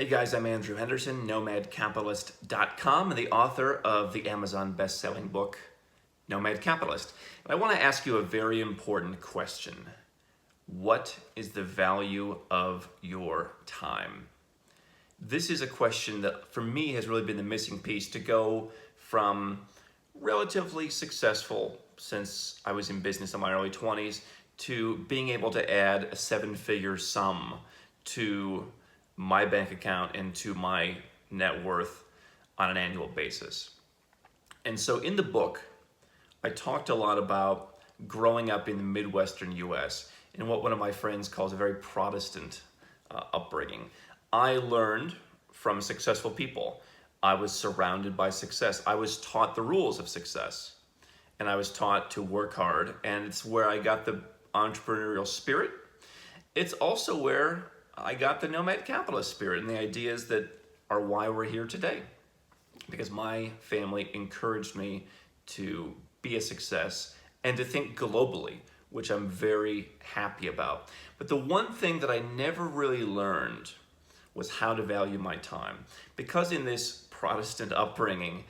Hey guys, I'm Andrew Henderson, nomadcapitalist.com, and the author of the Amazon best-selling book, Nomad Capitalist. And I want to ask you a very important question. What is the value of your time? This is a question that, for me, has really been the missing piece to go from relatively successful since I was in business in my early 20s to being able to add a seven-figure sum to my bank account and to my net worth on an annual basis. And so in the book, I talked a lot about growing up in the Midwestern US in what one of my friends calls a very Protestant upbringing. I learned from successful people. I was surrounded by success. I was taught the rules of success, and I was taught to work hard, and it's where I got the entrepreneurial spirit. It's also where I got the nomad capitalist spirit and the ideas that are why we're here today. Because my family encouraged me to be a success and to think globally, which I'm very happy about. But the one thing that I never really learned was how to value my time. Because in this Protestant upbringing,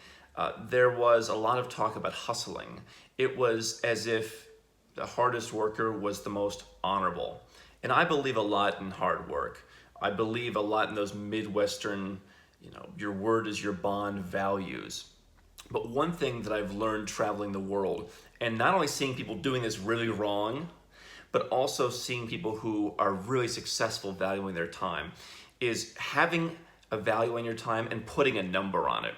there was a lot of talk about hustling. It was as if the hardest worker was the most honorable. And I believe a lot in hard work. I believe a lot in those Midwestern, your word is your bond values. But one thing that I've learned traveling the world, and not only seeing people doing this really wrong, but also seeing people who are really successful valuing their time, is having a value on your time and putting a number on it.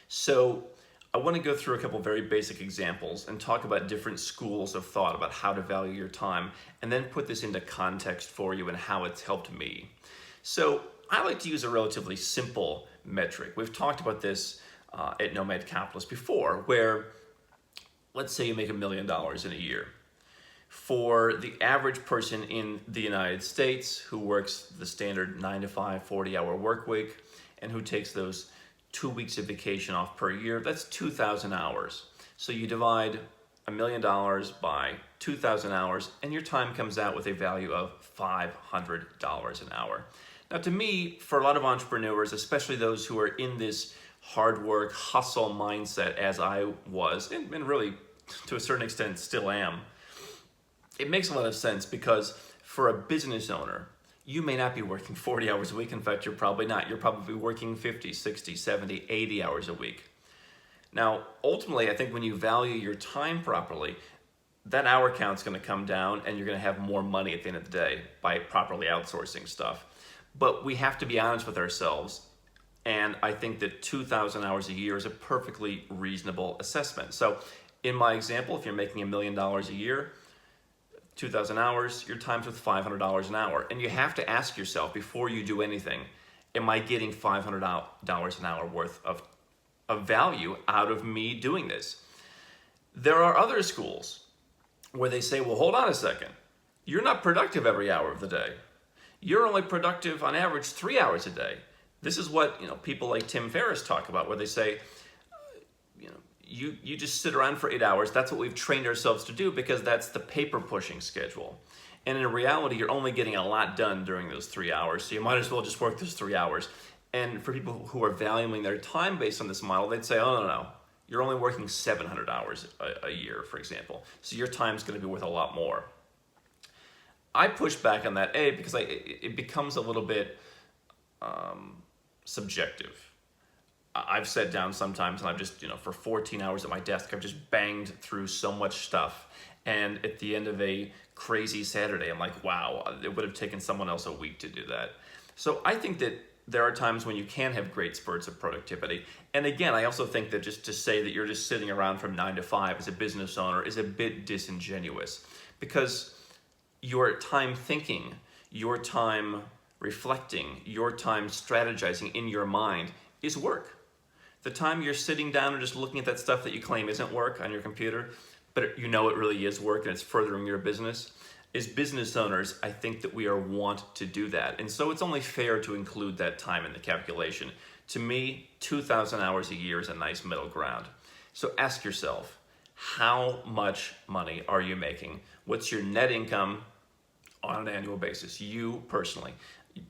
So I want to go through a couple very basic examples and talk about different schools of thought about how to value your time, and then put this into context for you and how it's helped me. So I like to use a relatively simple metric. We've talked about this at Nomad Capitalist before, where let's say you make $1 million in a year. For the average person in the United States who works the standard 9 to 5, 40-hour work week, and who takes those 2 weeks of vacation off per year, that's 2,000 hours. So you divide $1 million by 2,000 hours, and your time comes out with a value of $500 an hour. Now, to me, for a lot of entrepreneurs, especially those who are in this hard work, hustle mindset, as I was, and really to a certain extent still am, it makes a lot of sense, because for a business owner, you may not be working 40 hours a week. In fact, you're probably not. You're probably working 50, 60, 70, 80 hours a week. Now, ultimately, I think when you value your time properly, that hour count's going to come down, and you're going to have more money at the end of the day by properly outsourcing stuff. But we have to be honest with ourselves, and I think that 2,000 hours a year is a perfectly reasonable assessment. So in my example, if you're making $1 million a year, 2,000 hours, your time's worth $500 an hour. And you have to ask yourself before you do anything, am I getting $500 an hour worth of value out of me doing this? There are other schools where they say, well, hold on a second. You're not productive every hour of the day. You're only productive on average 3 hours a day. This is what people like Tim Ferriss talk about, where they say, you just sit around for 8 hours. That's what we've trained ourselves to do, because that's the paper pushing schedule. And in reality, you're only getting a lot done during those 3 hours. So you might as well just work those 3 hours. And for people who are valuing their time based on this model, they'd say, oh, no. You're only working 700 hours a year, for example. So your time's going to be worth a lot more. I push back on that, because it becomes a little bit subjective. I've sat down sometimes and I've just, for 14 hours at my desk, I've just banged through so much stuff. And at the end of a crazy Saturday, I'm like, wow, it would have taken someone else a week to do that. So I think that there are times when you can have great spurts of productivity. And again, I also think that just to say that you're just sitting around from 9 to 5 as a business owner is a bit disingenuous, because your time thinking, your time reflecting, your time strategizing in your mind is work. The time you're sitting down and just looking at that stuff that you claim isn't work on your computer, but it really is work and it's furthering your business. As business owners, I think that we want to do that. And so it's only fair to include that time in the calculation. To me, 2,000 hours a year is a nice middle ground. So ask yourself, how much money are you making? What's your net income on an annual basis, you personally?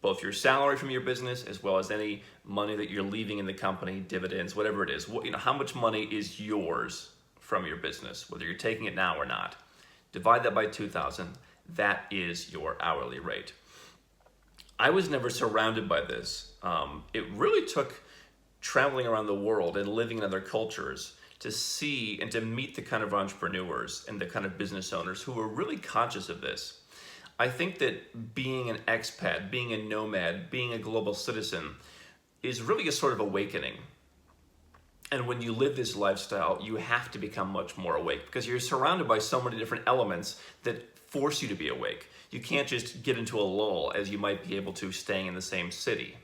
both your salary from your business as well as any money that you're leaving in the company, dividends, whatever it is. How much money is yours from your business, whether you're taking it now or not. Divide that by 2,000. That is your hourly rate. I was never surrounded by this. It really took traveling around the world and living in other cultures to see and to meet the kind of entrepreneurs and the kind of business owners who were really conscious of this. I think that being an expat, being a nomad, being a global citizen is really a sort of awakening. And when you live this lifestyle, you have to become much more awake because you're surrounded by so many different elements that force you to be awake. You can't just get into a lull as you might be able to staying in the same city.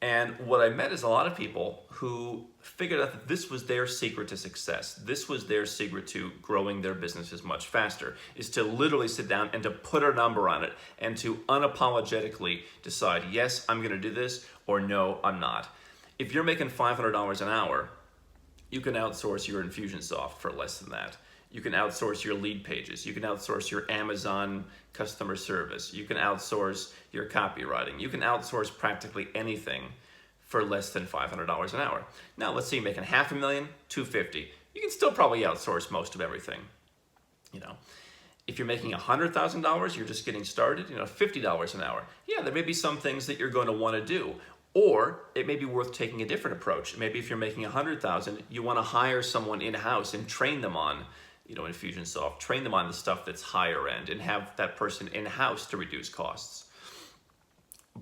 And what I met is a lot of people who figured out that this was their secret to success. This was their secret to growing their businesses much faster, is to literally sit down and to put a number on it and to unapologetically decide, yes, I'm gonna do this, or no, I'm not. If you're making $500 an hour, you can outsource your Infusionsoft for less than that. You can outsource your lead pages. You can outsource your Amazon customer service. You can outsource your copywriting. You can outsource practically anything for less than $500 an hour. Now, let's say you're making $500,000, $250,000. You can still probably outsource most of everything. If you're making $100,000, you're just getting started, $50 an hour. Yeah, there may be some things that you're going to want to do. Or it may be worth taking a different approach. Maybe if you're making $100,000, you want to hire someone in-house and train them on Infusionsoft, train them on the stuff that's higher end and have that person in-house to reduce costs.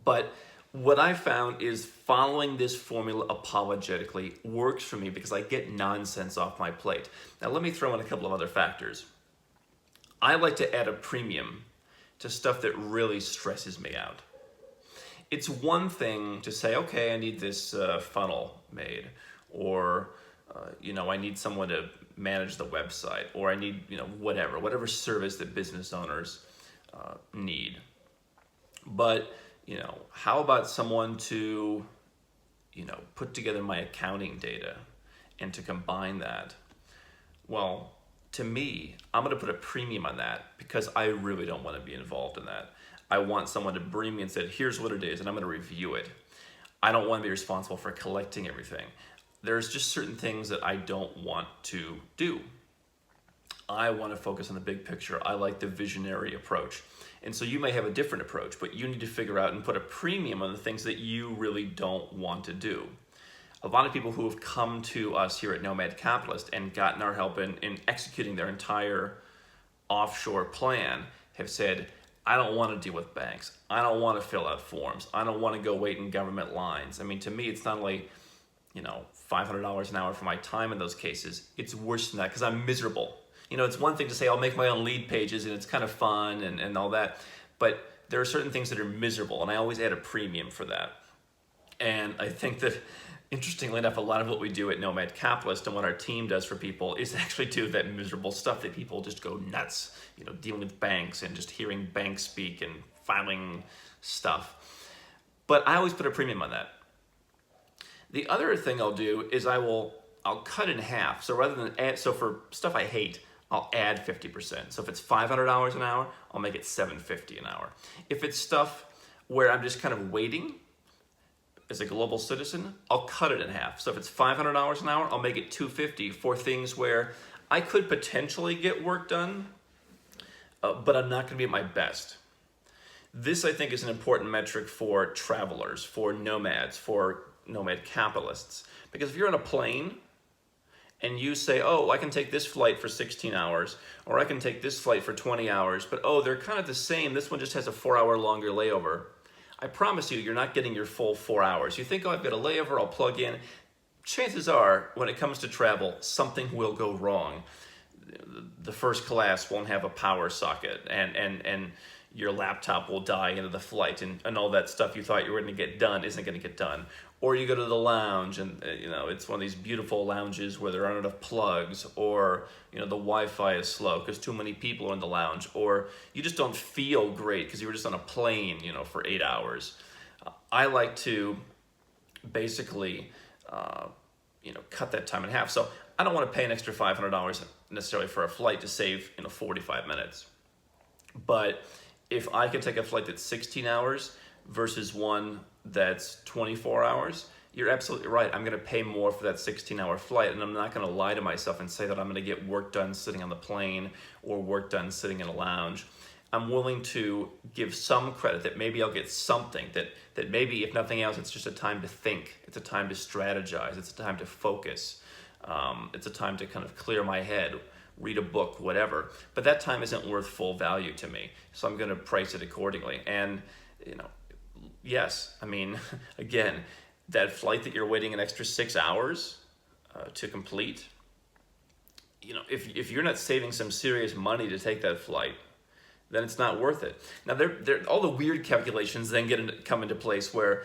But what I found is following this formula apologetically works for me because I get nonsense off my plate. Now let me throw in a couple of other factors. I like to add a premium to stuff that really stresses me out. It's one thing to say, okay, I need this funnel made, or I need someone to manage the website, or I need, whatever service that business owners need. But, how about someone to, put together my accounting data and to combine that? Well, to me, I'm going to put a premium on that because I really don't want to be involved in that. I want someone to bring me and say, here's what it is, and I'm going to review it. I don't want to be responsible for collecting everything. There's just certain things that I don't want to do. I want to focus on the big picture. I like the visionary approach. And so you may have a different approach, but you need to figure out and put a premium on the things that you really don't want to do. A lot of people who have come to us here at Nomad Capitalist and gotten our help in executing their entire offshore plan have said, I don't want to deal with banks. I don't want to fill out forms. I don't want to go wait in government lines. I mean, to me, it's not only, $500 an hour for my time in those cases. It's worse than that because I'm miserable. It's one thing to say I'll make my own lead pages and it's kind of fun and all that, but there are certain things that are miserable and I always add a premium for that. And I think that, interestingly enough, a lot of what we do at Nomad Capitalist and what our team does for people is actually do that miserable stuff that people just go nuts, dealing with banks and just hearing banks speak and filing stuff. But I always put a premium on that. The other thing I'll do is I'll cut in half. So rather than add, so for stuff I hate, I'll add 50%. So if it's $500 an hour, I'll make it $750 an hour. If it's stuff where I'm just kind of waiting as a global citizen, I'll cut it in half. So if it's $500 an hour, I'll make it $250 for things where I could potentially get work done, but I'm not going to be at my best. This, I think, is an important metric for travelers, for nomads, for nomad capitalists. Because if you're on a plane and you say, oh, I can take this flight for 16 hours, or I can take this flight for 20 hours, but oh, they're kind of the same. This one just has a 4-hour longer layover. I promise you, you're not getting your full 4 hours. You think, oh, I've got a layover, I'll plug in. Chances are, when it comes to travel, something will go wrong. The first class won't have a power socket, and your laptop will die into the flight, and all that stuff you thought you were going to get done isn't going to get done. Or you go to the lounge, and it's one of these beautiful lounges where there aren't enough plugs, or the Wi-Fi is slow because too many people are in the lounge, or you just don't feel great because you were just on a plane, for 8 hours. I like to basically, cut that time in half. So I don't want to pay an extra $500 necessarily for a flight to save 45 minutes. But if I can take a flight that's 16 hours versus one that's 24 hours, you're absolutely right. I'm going to pay more for that 16-hour flight, and I'm not going to lie to myself and say that I'm going to get work done sitting on the plane or work done sitting in a lounge. I'm willing to give some credit that maybe I'll get something, that maybe, if nothing else, it's just a time to think. It's a time to strategize. It's a time to focus. It's a time to kind of clear my head, read a book, whatever. But that time isn't worth full value to me, so I'm going to price it accordingly. And, yes, I mean, again, that flight that you're waiting an extra 6 hours to complete, if you're not saving some serious money to take that flight, then it's not worth it. Now, all the weird calculations then come into place where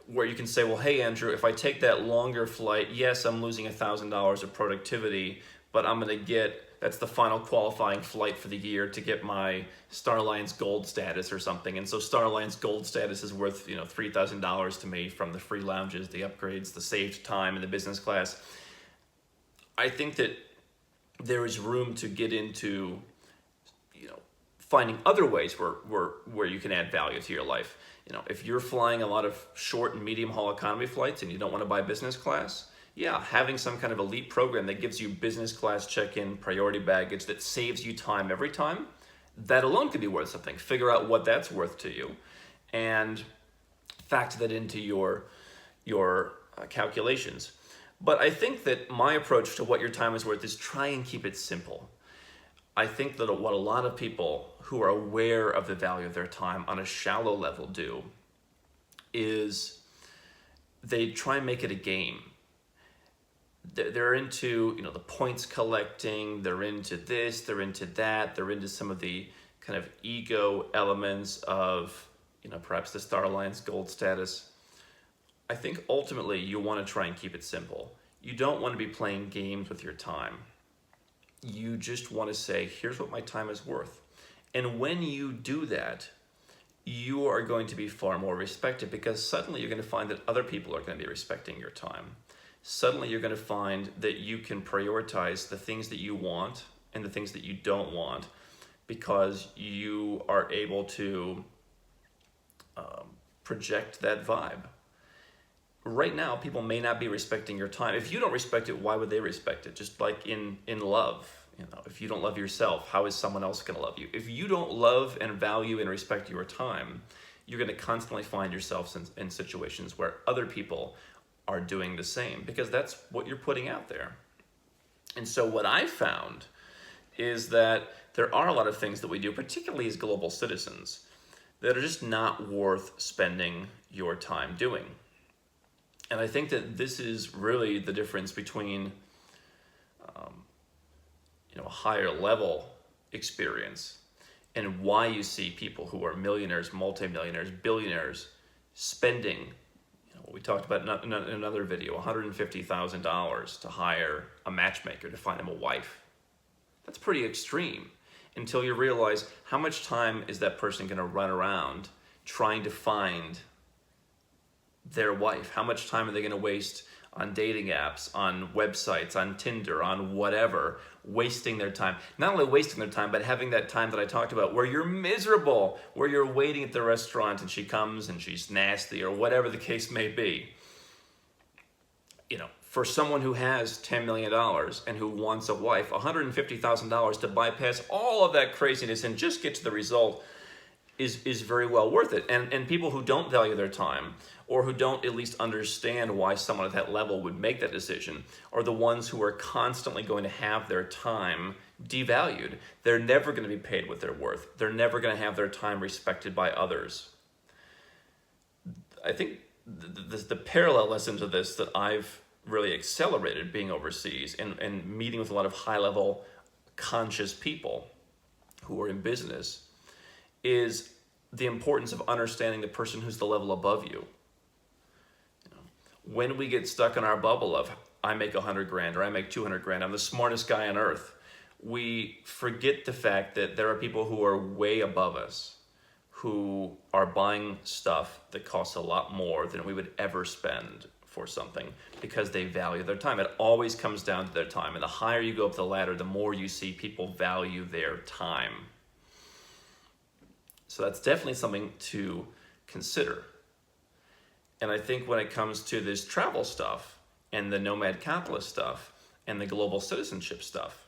you can say, well, hey, Andrew, if I take that longer flight, yes, I'm losing $1,000 of productivity, but I'm going to that's the final qualifying flight for the year to get my Star Alliance Gold status or something. And so Star Alliance Gold status is worth, $3,000 to me from the free lounges, the upgrades, the saved time in the business class. I think that there is room to get into, finding other ways where you can add value to your life. If you're flying a lot of short and medium haul economy flights and you don't want to buy business class, yeah, having some kind of elite program that gives you business class check-in, priority baggage, that saves you time every time, that alone could be worth something. Figure out what that's worth to you and factor that into your calculations. But I think that my approach to what your time is worth is try and keep it simple. I think that what a lot of people who are aware of the value of their time on a shallow level do is they try and make it a game. They're into, the points collecting, they're into this, they're into that, they're into some of the kind of ego elements of, perhaps the Star Alliance Gold status. I think ultimately you want to try and keep it simple. You don't want to be playing games with your time. You just want to say, here's what my time is worth. And when you do that, you are going to be far more respected, because suddenly you're going to find that other people are going to be respecting your time. Suddenly you're going to find that you can prioritize the things that you want and the things that you don't want, because you are able to project that vibe. Right now, people may not be respecting your time. If you don't respect it, why would they respect it? Just like in love, if you don't love yourself, how is someone else going to love you? If you don't love and value and respect your time, you're going to constantly find yourself in situations where other people are doing the same, because that's what you're putting out there. And so what I found is that there are a lot of things that we do, particularly as global citizens, that are just not worth spending your time doing. And I think that this is really the difference between a higher level experience and why you see people who are millionaires, multi-millionaires, billionaires spending, we talked about in another video, $150,000 to hire a matchmaker to find them a wife. That's pretty extreme, until you realize how much time is that person going to run around trying to find their wife. How much time are they going to waste on dating apps, on websites, on Tinder, on whatever, wasting their time. Not only wasting their time, but having that time that I talked about where you're miserable, where you're waiting at the restaurant and she comes and she's nasty, or whatever the case may be. For someone who has $10 million and who wants a wife, $150,000 to bypass all of that craziness and just get to the result is very well worth it. And people who don't value their time, or who don't at least understand why someone at that level would make that decision, are the ones who are constantly going to have their time devalued. They're never going to be paid what they're worth. They're never going to have their time respected by others. I think the parallel lesson to this that I've really accelerated being overseas and meeting with a lot of high-level conscious people who are in business is the importance of understanding the person who's the level above you. When we get stuck in our bubble of I make 100 grand or I make 200 grand, I'm the smartest guy on earth, we forget the fact that there are people who are way above us, who are buying stuff that costs a lot more than we would ever spend for something, because they value their time. It always comes down to their time. And the higher you go up the ladder, the more you see people value their time. So that's definitely something to consider. And I think when it comes to this travel stuff and the nomad capitalist stuff and the global citizenship stuff,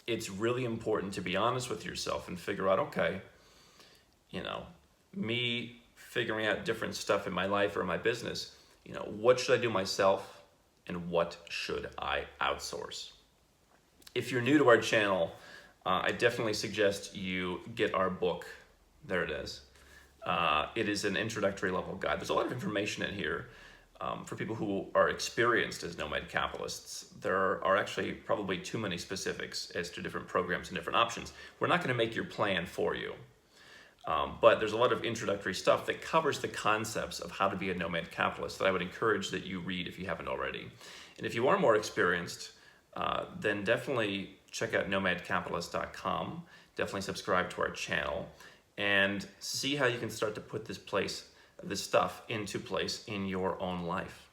it's really important to be honest with yourself and figure out, okay, me figuring out different stuff in my life or my business, what should I do myself and what should I outsource? If you're new to our channel, I definitely suggest you get our book. There it is. It is an introductory level guide. There's a lot of information in here for people who are experienced as nomad capitalists. There are actually probably too many specifics as to different programs and different options. We're not going to make your plan for you. But there's a lot of introductory stuff that covers the concepts of how to be a nomad capitalist that I would encourage that you read if you haven't already. And if you are more experienced, then definitely check out nomadcapitalist.com. Definitely subscribe to our channel and see how you can start to put this stuff into place in your own life.